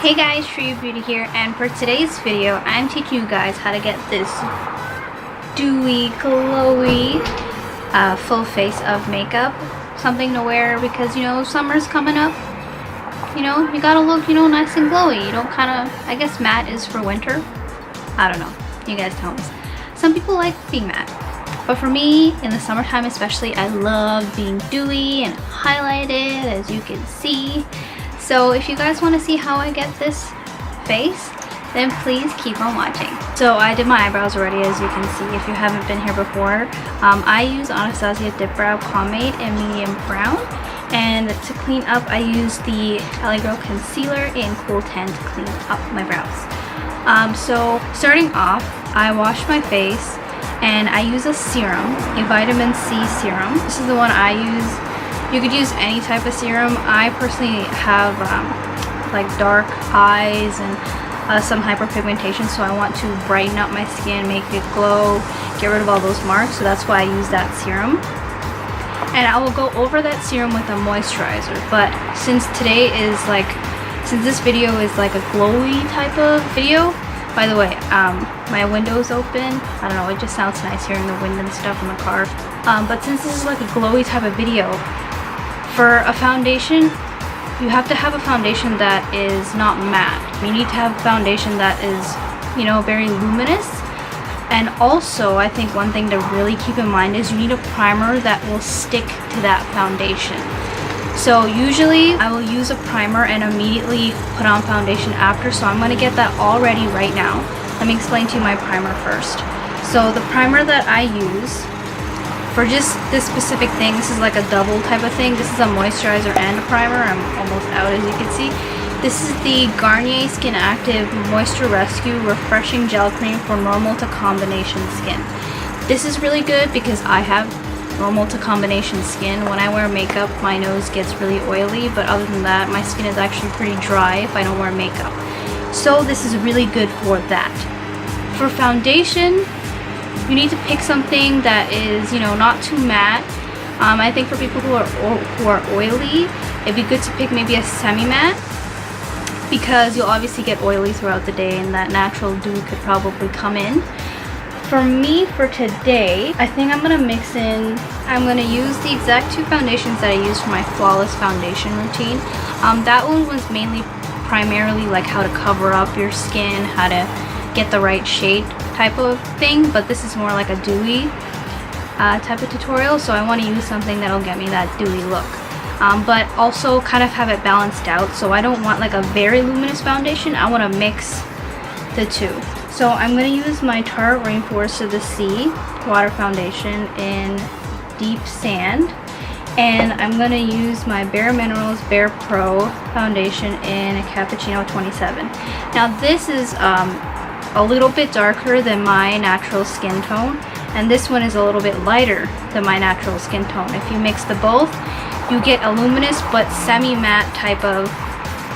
Hey guys, SriUbeauty here, and for today's video, I'm teaching you guys how to get this dewy, glowy, full face of makeup. Something to wear because, you know, summer's coming up. You know, you gotta look, you know, nice and glowy. You don't kinda, I guess matte is for winter. I don't know. You guys tell me. Some people like being matte. But for me, in the summertime especially, I love being dewy and highlighted, as you can see. So if you guys want to see how I get this face, then please keep on watching. So I did my eyebrows already, as you can see if you haven't been here before. I use Anastasia Dip Brow Pomade in medium brown. And to clean up, I use the LA Girl Concealer in Cool Tan to clean up my brows. So starting off, I wash my face and I use a serum, a vitamin C serum. This is the one I use. You could use any type of serum. I personally have like dark eyes and some hyperpigmentation, so I want to brighten up my skin, make it glow, get rid of all those marks, so that's why I use that serum. And I will go over that serum with a moisturizer, but since this video is like a glowy type of video, by the way, my window's open. I don't know, it just sounds nice hearing the wind and stuff in the car. But since this is like a glowy type of video, for a foundation, you have to have a foundation that is not matte. You need to have a foundation that is, you know, very luminous. And also, I think one thing to really keep in mind is you need a primer that will stick to that foundation. So usually I will use a primer and immediately put on foundation after, so I'm going to get that all ready right now. Let me explain to you my primer first. So the primer that I use for just this specific thing, this is like a double type of thing. This is a moisturizer and a primer. I'm almost out, as you can see. This is the Garnier Skin Active Moisture Rescue Refreshing Gel Cream for normal to combination skin. This is really good because I have normal to combination skin. When I wear makeup, my nose gets really oily, but other than that, my skin is actually pretty dry if I don't wear makeup. So this is really good for that. For foundation, you need to pick something that is, you know, not too matte. I think for people who are oily, it'd be good to pick maybe a semi-matte, because you'll obviously get oily throughout the day and that natural dew could probably come in. For me, for today, I think I'm gonna use the exact two foundations that I use for my flawless foundation routine. That one was primarily like how to cover up your skin, how to get the right shade type of thing, but this is more like a dewy type of tutorial, so I want to use something that'll get me that dewy look, but also kind of have it balanced out. So I don't want like a very luminous foundation, I want to mix the two. So I'm going to use my Tarte Rainforest of the Sea water foundation in Deep Sand, and I'm going to use my Bare Minerals Bare Pro foundation in Cappuccino 27. Now this is a little bit darker than my natural skin tone, and this one is a little bit lighter than my natural skin tone. If you mix the both, you get a luminous but semi-matte type of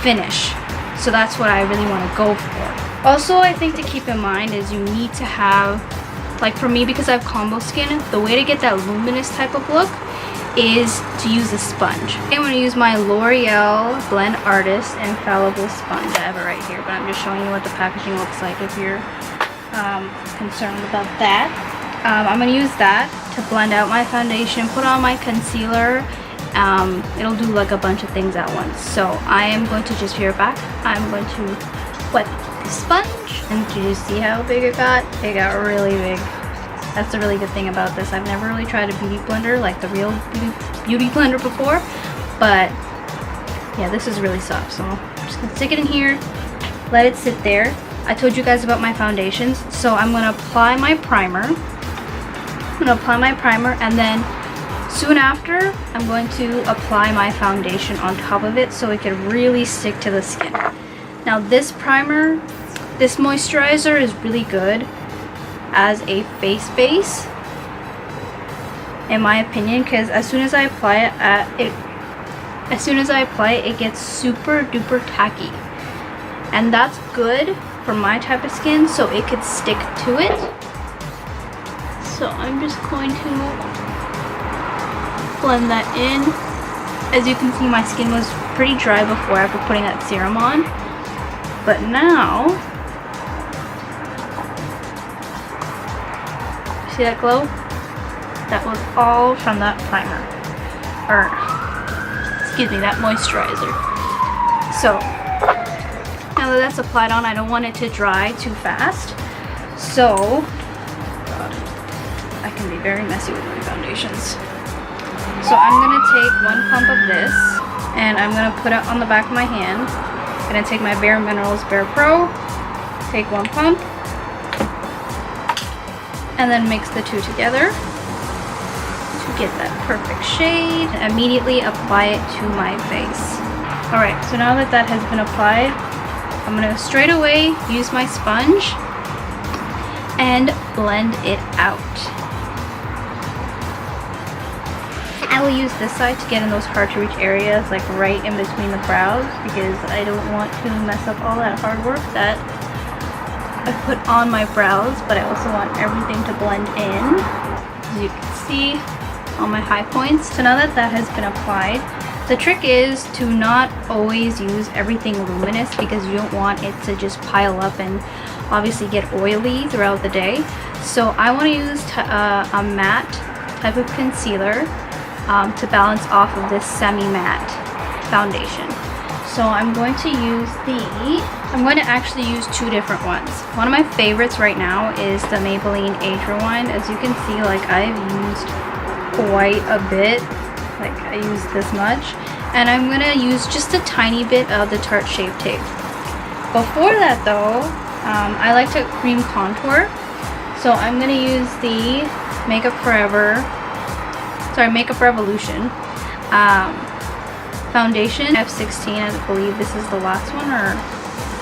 finish. So that's what I really want to go for. Also, I think to keep in mind is you need to have, like for me, because I have combo skin, the way to get that luminous type of look is to use a sponge. I'm going to use my L'Oreal Blend Artist Infallible Sponge. I have it right here, but I'm just showing you what the packaging looks like if you're concerned about that. I'm going to use that to blend out my foundation, put on my concealer. It'll do like a bunch of things at once. So I am going to just be right back. I'm going to wet the sponge, and did you see how big it got? It got really big. That's the really good thing about this. I've never really tried a beauty blender, like the real beauty blender before, but yeah, this is really soft. So I'm just gonna stick it in here, let it sit there. I told you guys about my foundations, so I'm gonna apply my primer. And then soon after, I'm going to apply my foundation on top of it so it can really stick to the skin. Now this primer, this moisturizer is really good as a face base, in my opinion, because as soon as I apply it, it gets super duper tacky, and that's good for my type of skin, so it could stick to it. So I'm just going to blend that in. As you can see, my skin was pretty dry before after putting that serum on. But now, see that glow? That was all from that primer. Or, excuse me, that moisturizer. So, now that that's applied on, I don't want it to dry too fast. So, God, I can be very messy with my foundations. So I'm gonna take 1 pump of this and I'm gonna put it on the back of my hand. I'm gonna take my Bare Minerals Bare Pro, take 1 pump, and then mix the two together to get that perfect shade. Immediately apply it to my face. Alright, so now that that has been applied, I'm gonna straight away use my sponge and blend it out. I will use this side to get in those hard to reach areas, like right in between the brows, because I don't want to mess up all that hard work that I put on my brows, but I also want everything to blend in, as you can see, on my high points. So now that that has been applied, the trick is to not always use everything luminous, because you don't want it to just pile up and obviously get oily throughout the day. So I want to use a matte type of concealer to balance off of this semi-matte foundation. So I'm going to actually use 2 different ones. One of my favorites right now is the Maybelline Age Rewind. As you can see, like, I've used quite a bit. Like, I use this much. And I'm gonna use just a tiny bit of the Tarte Shape Tape. Before that though, I like to cream contour. So I'm gonna use the Makeup Revolution foundation F16. I believe this is the last one, or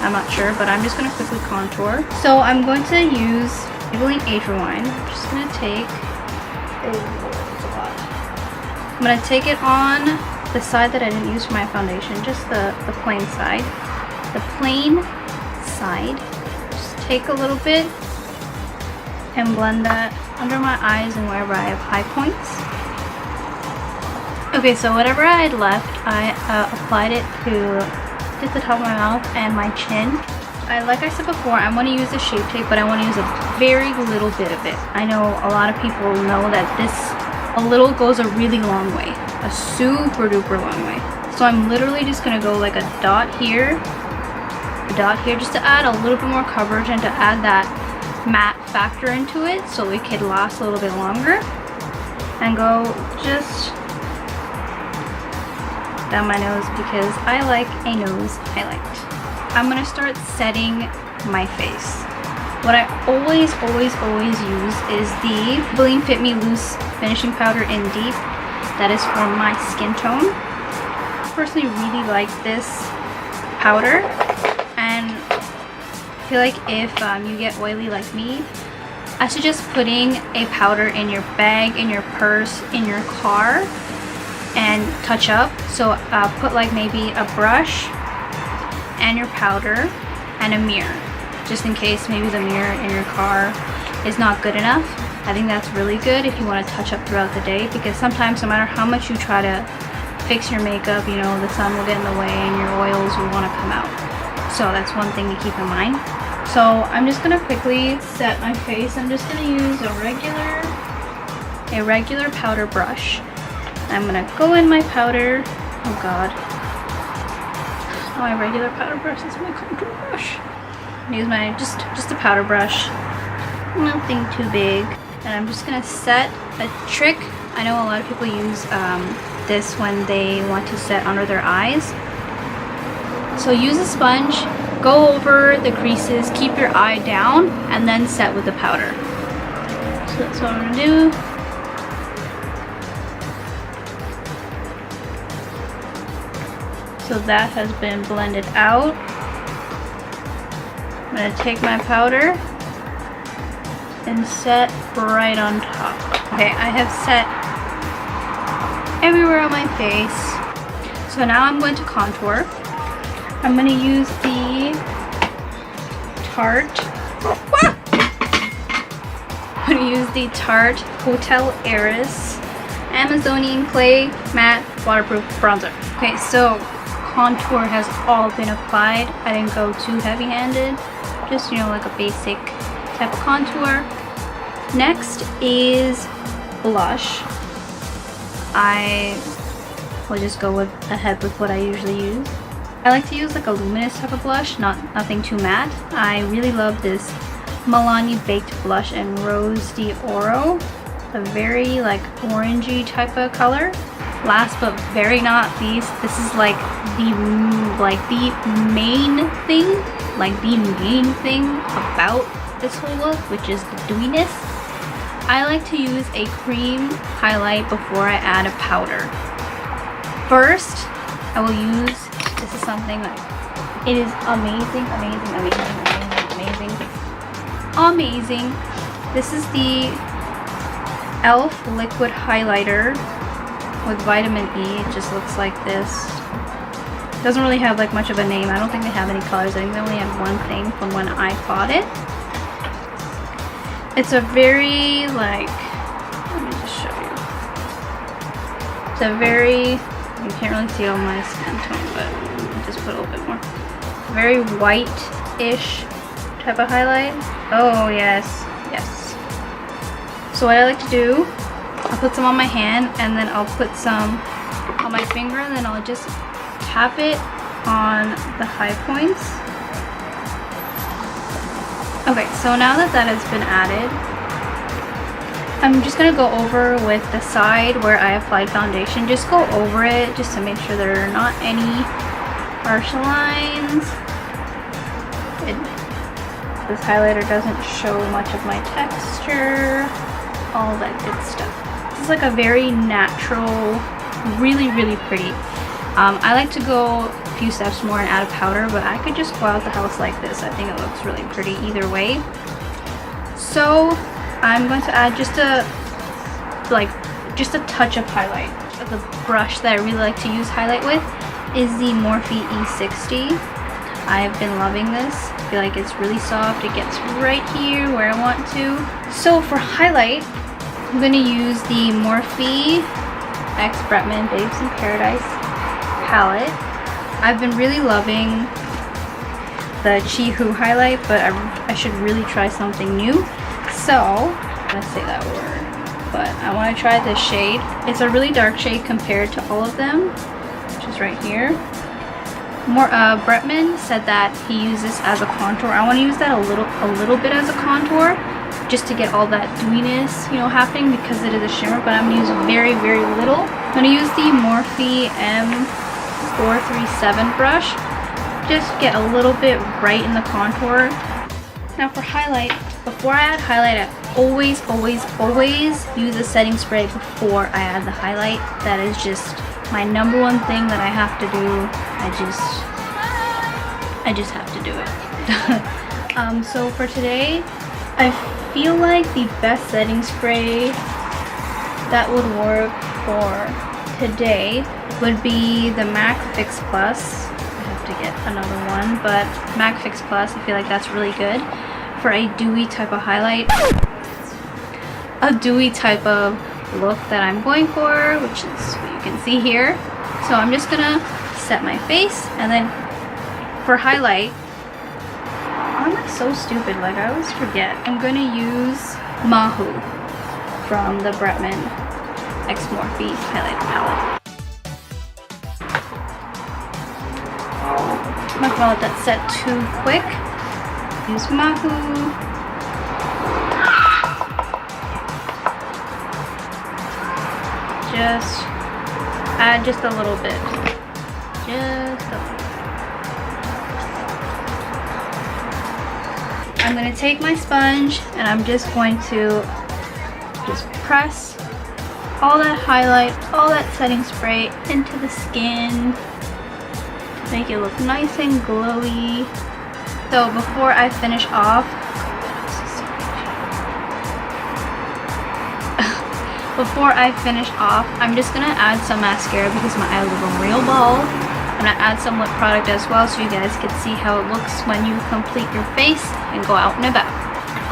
I'm not sure, but I'm just going to quickly contour. So I'm going to use Maybelline Age Rewind. I'm just going to take, I'm going to take it on the side that I didn't use for my foundation, just the plain side. The plain side. Just take a little bit and blend that under my eyes and wherever I have high points. Okay, so whatever I had left, I applied it to just the top of my mouth and my chin. Like I said before, I'm going to use the Shape Tape, but I want to use a very little bit of it. I know a lot of people know that a little goes a really long way. A super duper long way. So I'm literally just going to go like a dot here, just to add a little bit more coverage and to add that matte factor into it so it could last a little bit longer. And go just down my nose, because I like a nose highlight. I'm gonna start setting my face. What I always use is the Maybelline Fit Me Loose Finishing Powder in Deep. That is for my skin tone. I personally really like this powder, and I feel like if you get oily like me, I suggest putting a powder in your bag, in your purse, in your car, and touch up. So put like maybe a brush and your powder and a mirror, just in case maybe the mirror in your car is not good enough. I think that's really good if you want to touch up throughout the day, because sometimes no matter how much you try to fix your makeup, you know, the sun will get in the way and your oils will want to come out. So that's one thing to keep in mind. So I'm just gonna quickly set my face. I'm just gonna use a regular powder brush. I'm gonna go in my powder. Oh god. Not my regular powder brush, it's my contour brush. Use my just a powder brush. Nothing too big. And I'm just gonna set a trick. I know a lot of people use this when they want to set under their eyes. So use a sponge, go over the creases, keep your eye down, and then set with the powder. So that's what I'm gonna do. So that has been blended out. I'm gonna take my powder and set right on top. Okay, I have set everywhere on my face. So now I'm going to contour. I'm gonna use the Tarte. I'm gonna use the Tarte Hotel Heiress Amazonian Clay Matte Waterproof Bronzer. Okay, so contour has all been applied. I didn't go too heavy-handed, just, you know, like a basic type of contour. Next is blush. I will just go ahead with what I usually use. I like to use like a luminous type of blush, nothing too matte. I really love this Milani Baked Blush in Rose d'Oro. A very like orangey type of color. Last but very not least, this is like the main thing about this whole look, which is the dewiness. I like to use a cream highlight before I add a powder. First, I will use, this is something that it is amazing. This is the e.l.f. liquid highlighter with vitamin E. It just looks like this. Doesn't really have like much of a name. I don't think they have any colors. I think they only have one thing from when I bought it. It's a very like, let me just show you. It's a very, you can't really see it on my skin tone, but I'll just put a little bit more. Very white-ish type of highlight. Oh yes. So what I like to do, I'll put some on my hand and then I'll put some on my finger and then I'll just tap it on the high points. Okay, so now that that has been added, I'm just going to go over with the side where I applied foundation. Just go over it just to make sure there are not any harsh lines. This highlighter doesn't show much of my texture, all that good stuff. This is like a very natural, really pretty. I like to go a few steps more and add a powder, but I could just go out the house like this. I think it looks really pretty either way. So I'm going to add just a touch of highlight. The brush that I really like to use highlight with is the Morphe E60. I've been loving this. I feel like it's really soft. It gets right here where I want to. So for highlight, I'm going to use the Morphe X Bretman Babes in Paradise palette. I've been really loving the Chi-Hu highlight, but I should really try something new. So, I'm going to say that word, but I want to try this shade. It's a really dark shade compared to all of them, which is right here. Bretman said that he uses as a contour. I want to use that a little bit as a contour, just to get all that dewiness, you know, happening because it is a shimmer, but I'm going to use very little. I'm going to use the Morphe M437 brush, just get a little bit right in the contour. Now for highlight, before I add highlight, I always use a setting spray before I add the highlight. That is just my number one thing that I have to do. I just have to do it. So for today, I feel like the best setting spray that would work for today would be the MAC Fix Plus. I have to get another one, but MAC Fix Plus, I feel like that's really good for a dewy type of highlight, a dewy type of look that I'm going for, which is what you can see here. So I'm just gonna set my face, and then for highlight, I'm like so stupid, like I always forget. I'm gonna use Mahu from the Bretman X Morphe highlighter palette. I'm not gonna let that set too quick. Use Mahu. Just add just a little bit. Just a little. I'm going to take my sponge and I'm just going to just press all that highlight, all that setting spray into the skin to make it look nice and glowy. So before I finish off, I'm just going to add some mascara because my eyes are real bald. I'm going to add some lip product as well so you guys can see how it looks when you complete your face and go out and about.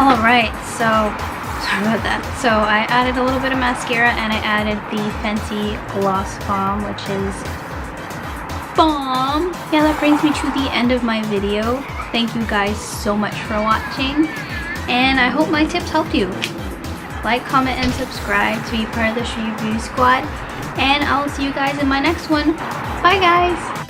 Alright, so sorry about that. So I added a little bit of mascara and I added the Fenty Gloss Bomb, which is bomb. Yeah, that brings me to the end of my video. Thank you guys so much for watching, and I hope my tips helped you. Like, comment, and subscribe to be part of the SriUbeauty squad, and I'll see you guys in my next one. Bye guys!